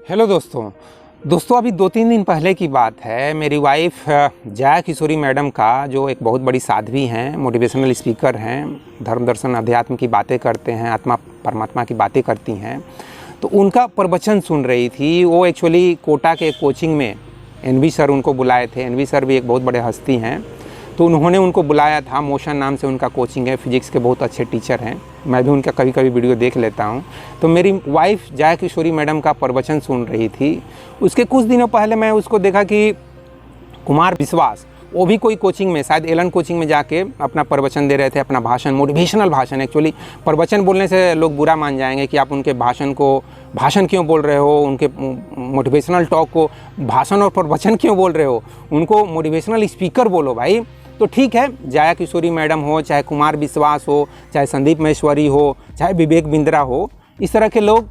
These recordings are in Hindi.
हेलो दोस्तों अभी 2-3 दिन पहले की बात है। मेरी वाइफ जया किशोरी मैडम का, जो एक बहुत बड़ी साध्वी हैं, मोटिवेशनल स्पीकर हैं, धर्म दर्शन अध्यात्म की बातें करते हैं, आत्मा परमात्मा की बातें करती हैं, तो उनका प्रवचन सुन रही थी। वो एक्चुअली कोटा के कोचिंग में एनवी सर उनको बुलाए थे। एनवी सर भी एक बहुत बड़े हस्ती हैं, तो उन्होंने उनको बुलाया था। मोशन नाम से उनका कोचिंग है, फिजिक्स के बहुत अच्छे टीचर हैं। मैं भी उनका कभी कभी वीडियो देख लेता हूं। तो मेरी वाइफ जया किशोरी मैडम का प्रवचन सुन रही थी। उसके कुछ दिनों पहले मैं उसको देखा कि कुमार विश्वास, वो भी कोई कोचिंग में, शायद एलन कोचिंग में जाके अपना प्रवचन दे रहे थे, अपना भाषण, मोटिवेशनल भाषण। एक्चुअली प्रवचन बोलने से लोग बुरा मान जाएंगे कि आप उनके भाषण क्यों बोल रहे हो, उनके मोटिवेशनल टॉक को भाषण और प्रवचन क्यों बोल रहे हो, उनको मोटिवेशनल स्पीकर बोलो भाई। तो ठीक है, जया किशोरी मैडम हो, चाहे कुमार विश्वास हो, चाहे संदीप महेश्वरी हो, चाहे विवेक बिंद्रा हो, इस तरह के लोग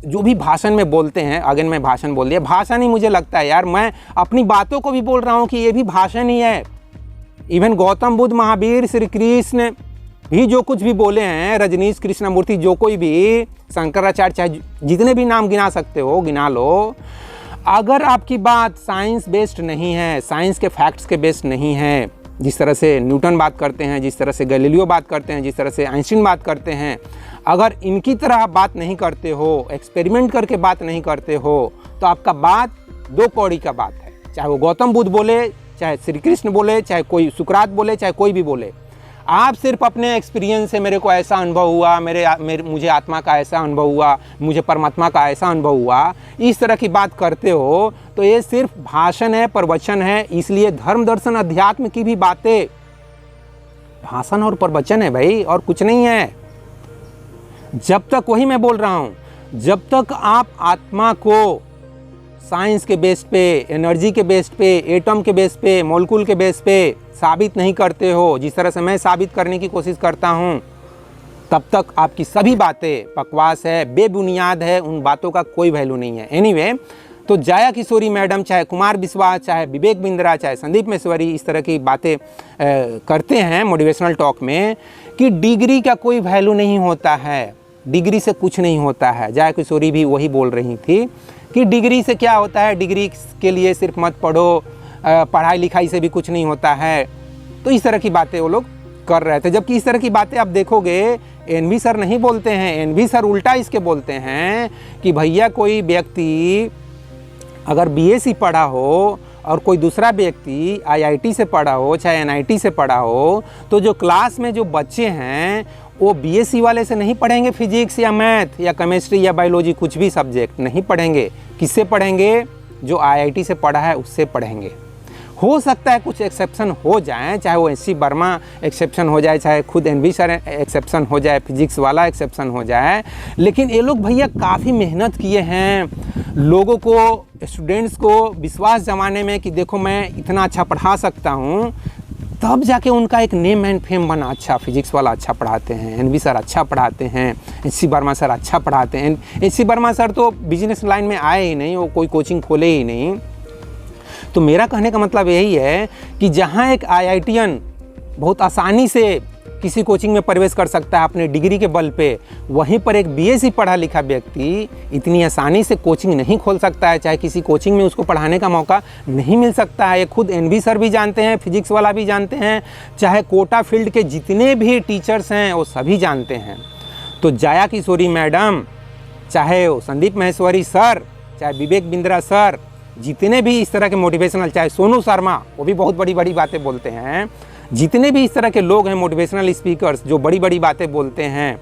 जो भी भाषण में बोलते हैं, अगेन मैं भाषण बोल दिया, भाषण ही मुझे लगता है यार, मैं अपनी बातों को भी बोल रहा हूँ कि ये भी भाषण ही है। इवन गौतम बुद्ध, महावीर, श्री कृष्ण भी जो कुछ भी बोले हैं, रजनीश कृष्णमूर्ति, जो कोई भी, शंकराचार्य, चाहे जितने भी नाम गिना सकते हो गिना लो। अगर आपकी बात साइंस बेस्ड नहीं है, साइंस के फैक्ट्स के बेस्ड नहीं है, जिस तरह से न्यूटन बात करते हैं, जिस तरह से गैलीलियो बात करते हैं, जिस तरह से आइंस्टीन बात करते हैं, अगर इनकी तरह बात नहीं करते हो, एक्सपेरिमेंट करके बात नहीं करते हो, तो आपका बात दो कौड़ी का बात है। चाहे वो गौतम बुद्ध बोले, चाहे श्री कृष्ण बोले, चाहे कोई सुकरात बोले, चाहे कोई भी बोले, आप सिर्फ अपने एक्सपीरियंस से, मेरे को ऐसा अनुभव हुआ, मुझे आत्मा का ऐसा अनुभव हुआ, मुझे परमात्मा का ऐसा अनुभव हुआ, इस तरह की बात करते हो, तो ये सिर्फ भाषण है, प्रवचन है। इसलिए धर्म दर्शन अध्यात्म की भी बातें भाषण और प्रवचन है भाई, और कुछ नहीं है। जब तक, वही मैं बोल रहा हूँ, जब तक आप आत्मा को साइंस के बेस पे, एनर्जी के बेस पे, एटम के बेस पे, मॉलिक्यूल के बेस पे साबित नहीं करते हो, जिस तरह से मैं साबित करने की कोशिश करता हूँ, तब तक आपकी सभी बातें बकवास है, बेबुनियाद है, उन बातों का कोई वैल्यू नहीं है। एनीवे, तो जया किशोरी मैडम, चाहे कुमार विश्वास, चाहे विवेक बिंद्रा, चाहे संदीप महेश्वरी, इस तरह की बातें करते हैं मोटिवेशनल टॉक में कि डिग्री का कोई वैल्यू नहीं होता है, डिग्री से कुछ नहीं होता है। जया किशोरी भी वही बोल रही थी कि डिग्री से क्या होता है, डिग्री के लिए सिर्फ मत पढ़ो, पढ़ाई लिखाई से भी कुछ नहीं होता है। तो इस तरह की बातें वो लोग कर रहे थे। जबकि इस तरह की बातें आप देखोगे एनवी सर नहीं बोलते हैं। एनवी सर उल्टा इसके बोलते हैं कि भैया, कोई व्यक्ति अगर बीएससी पढ़ा हो और कोई दूसरा व्यक्ति आईआईटी से पढ़ा हो, चाहे एनआईटी से पढ़ा हो, तो जो क्लास में जो बच्चे हैं वो बीएससी वाले से नहीं पढ़ेंगे फिजिक्स या मैथ या केमिस्ट्री या बायोलॉजी, कुछ भी सब्जेक्ट नहीं पढ़ेंगे। किससे पढ़ेंगे? जो आईआईटी से पढ़ा है उससे पढ़ेंगे। हो सकता है कुछ एक्सेप्शन हो जाए, चाहे वो एससी वर्मा एक्सेप्शन हो जाए, चाहे खुद एनवी सर एक्सेप्शन हो जाए, फिजिक्स वाला एक्सेप्शन हो जाए, लेकिन ये लोग भैया काफ़ी मेहनत किए हैं लोगों को, स्टूडेंट्स को विश्वास जमाने में कि देखो मैं इतना अच्छा पढ़ा सकता हूँ, तब जाके उनका एक नेम एंड फेम बना। अच्छा, फिजिक्स वाला अच्छा पढ़ाते हैं, एनवी सर अच्छा पढ़ाते हैं, एससी वर्मा सर अच्छा पढ़ाते हैं। एससी वर्मा सर तो बिजनेस लाइन में आए ही नहीं, वो कोई कोचिंग खोले ही नहीं। तो मेरा कहने का मतलब यही है कि जहाँ एक आईआईटीएन बहुत आसानी से किसी कोचिंग में प्रवेश कर सकता है अपने डिग्री के बल पे, वहीं पर एक बीएससी पढ़ा लिखा व्यक्ति इतनी आसानी से कोचिंग नहीं खोल सकता है, चाहे किसी कोचिंग में उसको पढ़ाने का मौका नहीं मिल सकता है। ये खुद एनवी सर भी जानते हैं, फिजिक्स वाला भी जानते हैं, चाहे कोटा फील्ड के जितने भी टीचर्स हैं वो सभी जानते हैं। तो जया किशोरी मैडम, चाहे वो संदीप महेश्वरी सर, चाहे विवेक बिंद्रा सर, जितने भी इस तरह के मोटिवेशनल, चाहे सोनू शर्मा, वो भी बहुत बड़ी बड़ी बातें बोलते हैं, जितने भी इस तरह के लोग हैं मोटिवेशनल स्पीकर्स जो बड़ी बड़ी बातें बोलते हैं,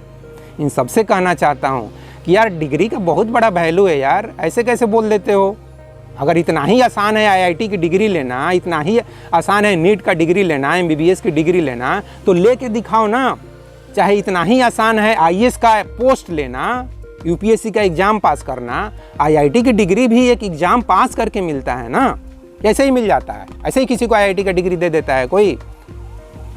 इन सबसे कहना चाहता हूँ कि यार डिग्री का बहुत बड़ा वैल्यू है यार, ऐसे कैसे बोल देते हो? अगर इतना ही आसान है आईआईटी की डिग्री लेना, इतना ही आसान है नीट का डिग्री लेना, एमबीबीएस की डिग्री लेना, तो लेके दिखाओ ना। चाहे इतना ही आसान है आईएएस का पोस्ट लेना, यूपीएससी का एग्ज़ाम पास करना, आईआईटी की डिग्री भी एक एग्ज़ाम पास करके मिलता है ना, ऐसे ही मिल जाता है। ऐसे ही किसी को आईआईटी का डिग्री दे देता है कोई?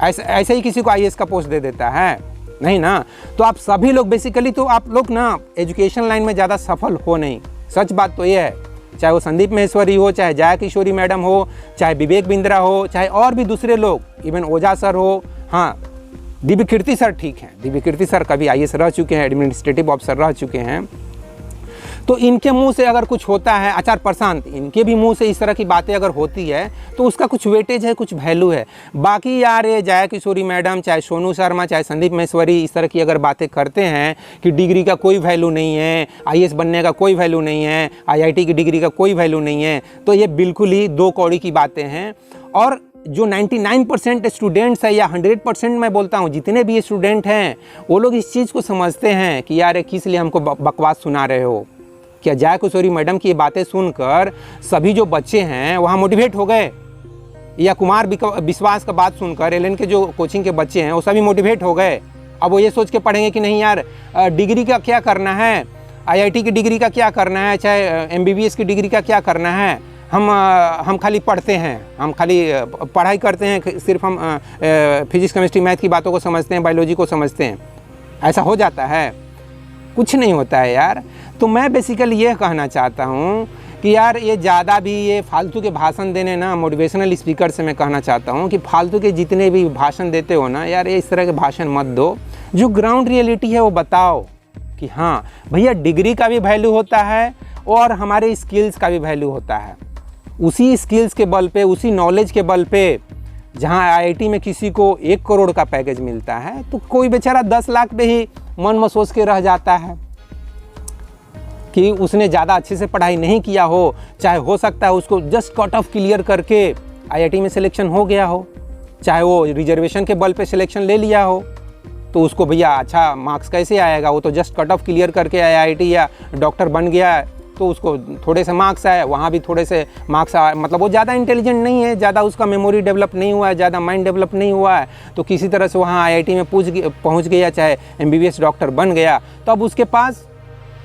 ऐसे ही किसी को आईएएस का पोस्ट दे देता है? नहीं ना। तो आप सभी लोग बेसिकली, तो आप लोग ना एजुकेशन लाइन में ज़्यादा सफल हो नहीं। सच बात तो ये है, चाहे वो संदीप महेश्वरी हो, चाहे जया किशोरी मैडम हो, चाहे विवेक बिंद्रा हो, चाहे और भी दूसरे लोग, इवन ओझा सर हो, हाँ दिव्य कीर्ति सर ठीक हैं, दिव्य कीर्ति सर कभी आईएएस रह चुके हैं, एडमिनिस्ट्रेटिव ऑफिसर रह चुके हैं। तो इनके मुंह से अगर कुछ होता है, आचार्य प्रशांत, इनके भी मुंह से इस तरह की बातें अगर होती है तो उसका कुछ वेटेज है, कुछ वैल्यू है। बाकी यार ये जया किशोरी मैडम, चाहे सोनू शर्मा, चाहे संदीप महेश्वरी इस तरह की अगर बातें करते हैं कि डिग्री का कोई वैल्यू नहीं है, IAS बनने का कोई वैल्यू नहीं है, IIT की डिग्री का कोई वैल्यू नहीं है, तो ये बिल्कुल ही दो कौड़ी की बातें हैं। और जो 99% स्टूडेंट्स है या 100% मैं बोलता हूँ, जितने भी स्टूडेंट हैं वो लोग इस चीज़ को समझते हैं कि यार किस लिए हमको बकवास सुना रहे हो। क्या जया किशोरी मैडम की ये बातें सुनकर सभी जो बच्चे हैं वहाँ मोटिवेट हो गए, या कुमार विश्वास का बात सुनकर LN के जो कोचिंग के बच्चे हैं वो सभी मोटिवेट हो गए? अब वो ये सोच के पढ़ेंगे कि नहीं यार डिग्री का क्या करना है, IIT की डिग्री का क्या करना है, चाहे MBBS की डिग्री का क्या करना है, हम खाली पढ़ते हैं, हम खाली पढ़ाई करते हैं, सिर्फ हम फिजिक्स केमिस्ट्री मैथ की बातों को समझते हैं, बायोलॉजी को समझते हैं। ऐसा हो जाता है? कुछ नहीं होता है यार। तो मैं बेसिकली ये कहना चाहता हूँ कि यार ये ज़्यादा भी ये फालतू के भाषण देने ना, मोटिवेशनल स्पीकर से मैं कहना चाहता हूँ कि फालतू के जितने भी भाषण देते हो ना यार, ये इस तरह के भाषण मत दो। जो ग्राउंड रियलिटी है वो बताओ कि हाँ भैया डिग्री का भी वैल्यू होता है और हमारे स्किल्स का भी वैल्यू होता है। उसी स्किल्स के बल पे, उसी नॉलेज के बल पे, जहाँ IIT में किसी को 1 करोड़ का पैकेज मिलता है तो कोई बेचारा 10 लाख पे ही मन मसोस के रह जाता है कि उसने ज़्यादा अच्छे से पढ़ाई नहीं किया हो, चाहे हो सकता है उसको जस्ट कट ऑफ क्लियर करके IIT में सिलेक्शन हो गया हो, चाहे वो रिजर्वेशन के बल पे सिलेक्शन ले लिया हो, तो उसको भैया अच्छा मार्क्स कैसे आएगा? वो तो जस्ट कट ऑफ क्लियर करके IIT या डॉक्टर बन गया तो उसको थोड़े से मार्क्स आए, वहाँ भी थोड़े से मार्क्स आए, मतलब वो ज़्यादा इंटेलिजेंट नहीं है, ज़्यादा उसका मेमोरी डेवलप नहीं हुआ है, ज़्यादा माइंड डेवलप नहीं हुआ है, तो किसी तरह से वहाँ IIT में पहुँच गया, चाहे MBBS डॉक्टर बन गया, तो अब उसके पास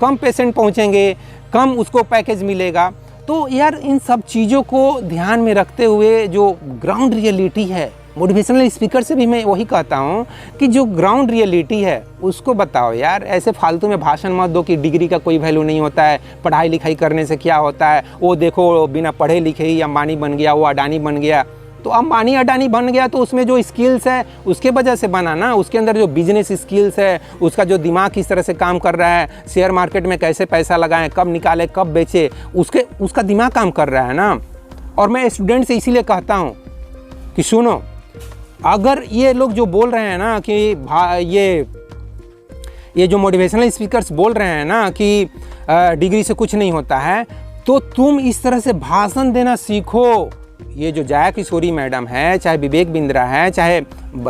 कम पेशेंट पहुँचेंगे, कम उसको पैकेज मिलेगा। तो यार इन सब चीज़ों को ध्यान में रखते हुए जो ग्राउंड रियलिटी है, मोटिवेशनल स्पीकर से भी मैं वही कहता हूँ कि जो ग्राउंड रियलिटी है उसको बताओ यार। ऐसे फालतू में भाषण मत दो कि डिग्री का कोई वैल्यू नहीं होता है, पढ़ाई लिखाई करने से क्या होता है, वो देखो बिना पढ़े लिखे ही अंबानी बन गया, वो अडानी बन गया। तो अंबानी अडानी बन गया तो उसमें जो स्किल्स है उसके वजह से बना ना, उसके अंदर जो बिजनेस स्किल्स है, उसका जो दिमाग किस तरह से काम कर रहा है, शेयर मार्केट में कैसे पैसा लगाएं, कब निकाले कब बेचे, उसका दिमाग काम कर रहा है ना। और मैं स्टूडेंट से इसीलिए कहता हूँ कि सुनो, अगर ये लोग जो बोल रहे हैं ना कि ये जो मोटिवेशनल स्पीकर्स बोल रहे हैं ना कि डिग्री से कुछ नहीं होता है, तो तुम इस तरह से भाषण देना सीखो। ये जो जया किशोरी मैडम है, चाहे विवेक बिंद्रा है, चाहे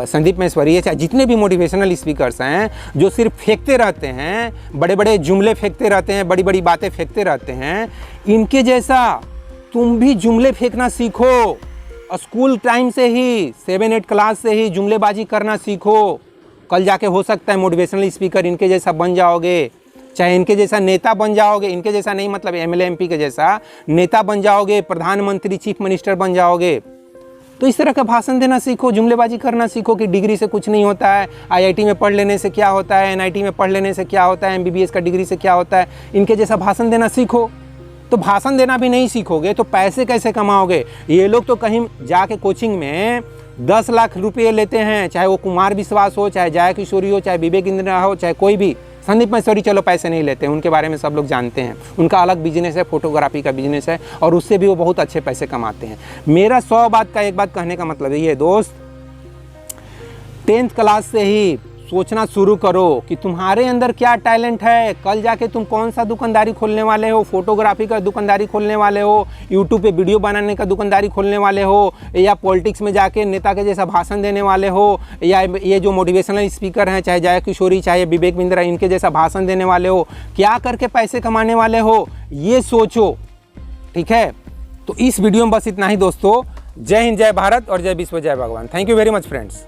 संदीप महेश्वरी है, चाहे जितने भी मोटिवेशनल स्पीकर्स हैं जो सिर्फ फेंकते रहते हैं, बड़े बड़े जुमले फेंकते रहते हैं, बड़ी बड़ी बातें फेंकते रहते हैं, इनके जैसा तुम भी जुमले फेंकना सीखो। स्कूल टाइम से ही, 7-8 क्लास से ही जुमलेबाजी करना सीखो। कल जाके हो सकता है मोटिवेशनल स्पीकर इनके जैसा बन जाओगे, चाहे इनके जैसा नेता बन जाओगे, इनके जैसा नहीं मतलब MLA MP के जैसा नेता बन जाओगे, प्रधानमंत्री चीफ मिनिस्टर बन जाओगे। तो इस तरह का भाषण देना सीखो, जुमलेबाजी करना सीखो कि डिग्री से कुछ नहीं होता है, IIT में पढ़ लेने से क्या होता है, NIT में पढ़ लेने से क्या होता है, MBBS का डिग्री से क्या होता है। इनके जैसा भाषण देना सीखो। तो भाषण देना भी नहीं सीखोगे तो पैसे कैसे कमाओगे? ये लोग तो कहीं जाके कोचिंग में 10 लाख रुपये लेते हैं, चाहे वो कुमार विश्वास हो, चाहे जया किशोरी हो, चाहे विवेक बिंद्रा हो, चाहे कोई भी। संदीप महेश्वरी चलो पैसे नहीं लेते, उनके बारे में सब लोग जानते हैं, उनका अलग बिजनेस है, फोटोग्राफी का बिजनेस है, और उससे भी वो बहुत अच्छे पैसे कमाते हैं। मेरा 100 बात का एक बात कहने का मतलब ये है दोस्त, 10th क्लास से ही सोचना शुरू करो कि तुम्हारे अंदर क्या टैलेंट है। कल जाके तुम कौन सा दुकानदारी खोलने वाले हो, फोटोग्राफी का दुकानदारी खोलने वाले हो, यूट्यूब पे वीडियो बनाने का दुकानदारी खोलने वाले हो, या पॉलिटिक्स में जाके नेता के जैसा भाषण देने वाले हो, या ये जो मोटिवेशनल स्पीकर हैं, चाहे जया किशोरी चाहे विवेक बिंद्रा, इनके जैसा भाषण देने वाले हो, क्या करके पैसे कमाने वाले हो, ये सोचो। ठीक है, तो इस वीडियो में बस इतना ही दोस्तों। जय हिंद, जय भारत और जय विश्व, जय भगवान। Thank you very much friends.